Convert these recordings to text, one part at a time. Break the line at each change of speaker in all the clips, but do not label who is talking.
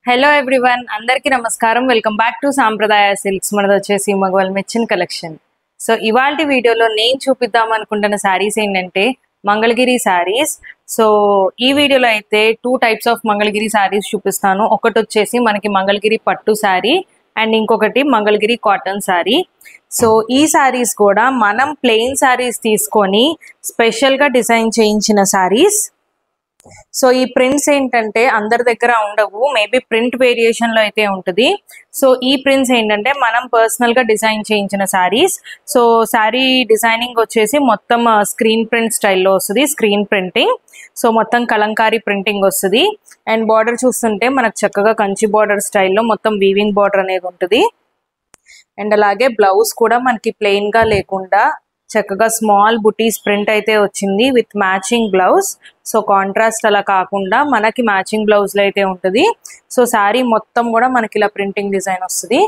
Hello everyone, అందరికీ నమస్కారం. Welcome back to సాంప్రదాయ సిల్క్స్. మనది వచ్చేసి మగవాళ్ళ మెచ్చిన కలెక్షన్. సో ఇవాల్టి వీడియోలో నేను చూపిద్దాం అనుకుంటున్న శారీస్ ఏంటంటే మంగళగిరి శారీస్. సో ఈ వీడియోలో అయితే 2 టైప్స్ ఆఫ్ మంగళగిరి శారీస్ చూపిస్తాను. ఒకటి వచ్చేసి మనకి మంగళగిరి పట్టు శారీ అండ్ ఇంకొకటి మంగళగిరి కాటన్ శారీ. సో ఈ శారీస్ కూడా మనం ప్లెయిన్ శారీస్ తీసుకొని స్పెషల్గా డిజైన్ చేయించిన శారీస్. సో ఈ ప్రింట్స్ ఏంటంటే అందరి దగ్గర ఉండవు, మేబీ ప్రింట్ వేరియేషన్ లో అయితే ఉంటుంది. సో ఈ ప్రింట్స్ ఏంటంటే మనం పర్సనల్ గా డిజైన్ చేయించిన శారీస్. సో శారీ డిజైనింగ్ వచ్చేసి మొత్తం స్క్రీన్ ప్రింట్ స్టైల్లో వస్తుంది, స్క్రీన్ ప్రింటింగ్. సో మొత్తం కలంకారీ ప్రింటింగ్ వస్తుంది. అండ్ బార్డర్ చూస్తుంటే మనకు చక్కగా కంచి బార్డర్ స్టైల్లో మొత్తం వీవింగ్ బార్డర్ అనేది ఉంటుంది. అండ్ అలాగే బ్లౌజ్ కూడా మనకి ప్లెయిన్ గా లేకుండా చక్కగా స్మాల్ బుటీస్ ప్రింట్ అయితే వచ్చింది with matching blouse. So contrast అలా కాకుండా మనకి మ్యాచింగ్ బ్లౌజ్ లో అయితే ఉంటుంది. సో శారీ మొత్తం కూడా మనకి ఇలా ప్రింటింగ్ డిజైన్ వస్తుంది.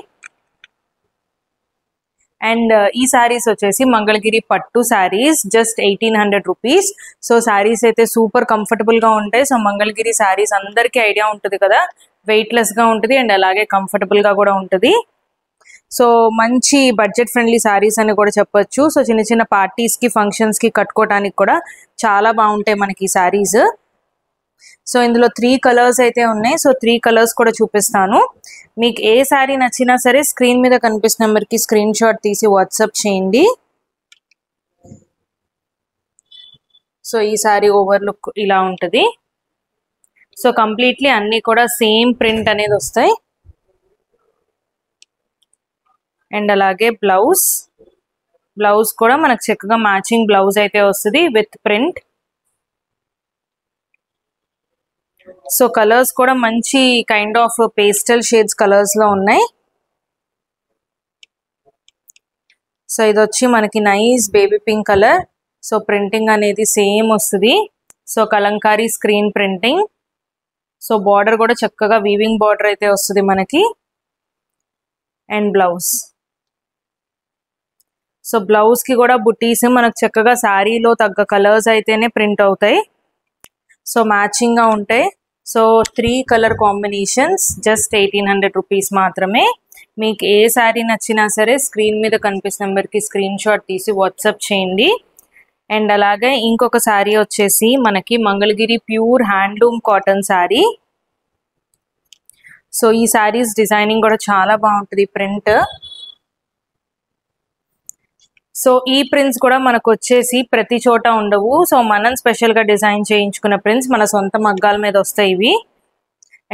అండ్ ఈ శారీస్ వచ్చేసి మంగళగిరి పట్టు saris, just 1800 rupees. So saris అయితే సూపర్ కంఫర్టబుల్ గా ఉంటాయి. సో మంగళగిరి శారీస్ అందరికీ ఐడియా ఉంటుంది కదా, వెయిట్ లెస్ గా ఉంటుంది అండ్ అలాగే కంఫర్టబుల్ గా కూడా ఉంటుంది. సో మంచి బడ్జెట్ ఫ్రెండ్లీ శారీస్ అని కూడా చెప్పొచ్చు. సో చిన్న చిన్న పార్టీస్ కి ఫంక్షన్స్ కి కట్టుకోవడానికి కూడా చాలా బాగుంటాయి మనకి ఈ శారీస్. సో ఇందులో 3 కలర్స్ అయితే ఉన్నాయి. సో 3 కలర్స్ కూడా చూపిస్తాను. మీకు ఏ శారీ నచ్చినా సరే స్క్రీన్ మీద కనిపిస్తున్న నెంబర్కి స్క్రీన్ షాట్ తీసి వాట్సాప్ చేయండి. సో ఈ శారీ ఓవర్ లుక్ ఇలా ఉంటుంది. సో కంప్లీట్లీ అన్ని కూడా సేమ్ ప్రింట్ అనేది వస్తాయి. అండ్ అలాగే బ్లౌజ్ కూడా మనకు చక్కగా మ్యాచింగ్ బ్లౌజ్ అయితే వస్తుంది విత్ ప్రింట్. సో కలర్స్ కూడా మంచి kind of pastel shades colours లో ఉన్నాయి. సో ఇది వచ్చి మనకి nice baby pink colour. So printing అనేది సేమ్ వస్తుంది. So Kalamkari screen printing. So border కూడా చక్కగా వీవింగ్ బార్డర్ అయితే వస్తుంది మనకి. అండ్ బ్లౌజ్, సో బ్లౌజ్ కి కూడా బుటీస్ మనకు చక్కగా శారీలో తగ్గ కలర్స్ అయితేనే ప్రింట్ అవుతాయి. సో మ్యాచింగ్ గా ఉంటాయి. So 3 colour combinations, just 1800 rupees మాత్రమే. మీకు ఏ శారీ నచ్చినా సరే స్క్రీన్ మీద కనిపిస్తున్న నెంబర్కి స్క్రీన్ షాట్ తీసి వాట్సాప్ చేయండి. అండ్ అలాగే ఇంకొక శారీ వచ్చేసి మనకి Mangalagiri pure handloom cotton sari. So ఈ శారీస్ డిజైనింగ్ కూడా చాలా బాగుంటుంది ప్రింట్. సో ఈ ప్రింట్స్ కూడా మనకు వచ్చేసి ప్రతి చోట ఉండవు. సో మనం స్పెషల్ గా డిజైన్ చేయించుకున్న ప్రింట్స్ మన సొంత మగ్గాల మీద వస్తాయి ఇవి.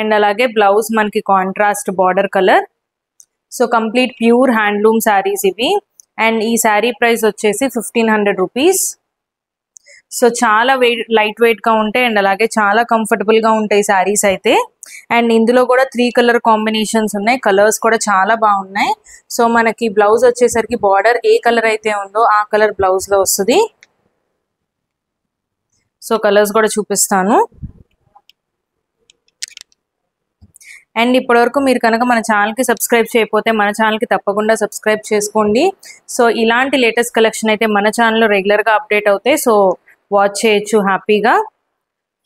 అండ్ అలాగే బ్లౌజ్ మనకి contrast border colour. So complete pure handloom saris ఇవి. అండ్ ఈ శారీ ప్రైస్ వచ్చేసి 1500 రూపీస్. సో చాలా లైట్ వెయిట్ గా ఉంటాయి అండ్ అలాగే చాలా కంఫర్టబుల్ గా ఉంటాయి శారీస్ అయితే. అండ్ ఇందులో కూడా 3 కలర్ కాంబినేషన్స్ ఉన్నాయి. కలర్స్ కూడా చాలా బాగున్నాయి. సో మనకి బ్లౌజ్ వచ్చేసరికి బార్డర్ ఏ కలర్ అయితే ఉందో ఆ కలర్ బ్లౌజ్ లో వస్తుంది. సో కలర్స్ కూడా చూపిస్తాను. అండ్ ఇప్పటివరకు మీరు కనుక మన ఛానల్కి సబ్స్క్రైబ్ చేయకపోతే మన ఛానల్కి తప్పకుండా సబ్స్క్రైబ్ చేసుకోండి. సో ఇలాంటి లేటెస్ట్ కలెక్షన్ అయితే మన ఛానల్లో రెగ్యులర్గా అప్డేట్ అవుతాయి. సో వాచ్ చేయొచ్చు హ్యాపీగా.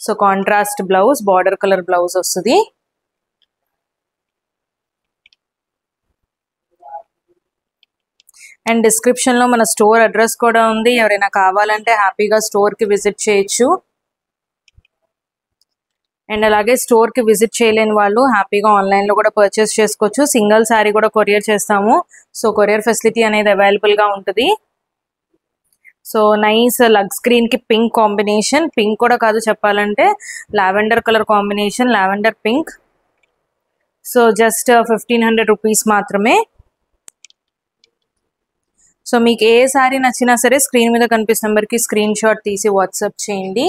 So contrast blouse, border colour blouse వస్తుంది. అండ్ డిస్క్రిప్షన్లో మన స్టోర్ అడ్రస్ కూడా ఉంది. ఎవరైనా కావాలంటే హ్యాపీగా స్టోర్కి విజిట్ చేయొచ్చు. అండ్ అలాగే స్టోర్కి విజిట్ చేయలేని వాళ్ళు హ్యాపీగా ఆన్లైన్లో కూడా పర్చేస్ చేసుకోవచ్చు. సింగిల్ శారీ కూడా కొరియర్ చేస్తాము. సో కొరియర్ ఫెసిలిటీ అనేది అవైలబుల్గా ఉంటుంది. సో నైస్ లగ్ స్క్రీన్ కి పింక్ కాంబినేషన్, పింక్ కూడా కాదు చెప్పాలంటే lavender colour combination, lavender pink. So just 1500 rupees మాత్రమే. సో మీకు ఏ శారీ నచ్చినా సరే స్క్రీన్ మీద కనిపిస్తున్న నెంబర్కి స్క్రీన్ షాట్ తీసి వాట్సాప్ చేయండి.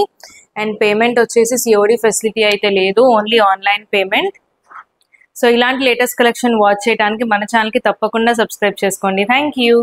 అండ్ పేమెంట్ వచ్చేసి COD ఫెసిలిటీ అయితే లేదు, ఓన్లీ ఆన్లైన్ పేమెంట్. సో ఇలాంటి లేటెస్ట్ కలెక్షన్ వాచ్ చేయడానికి మన ఛానల్కి తప్పకుండా సబ్స్క్రైబ్ చేసుకోండి. Thank you.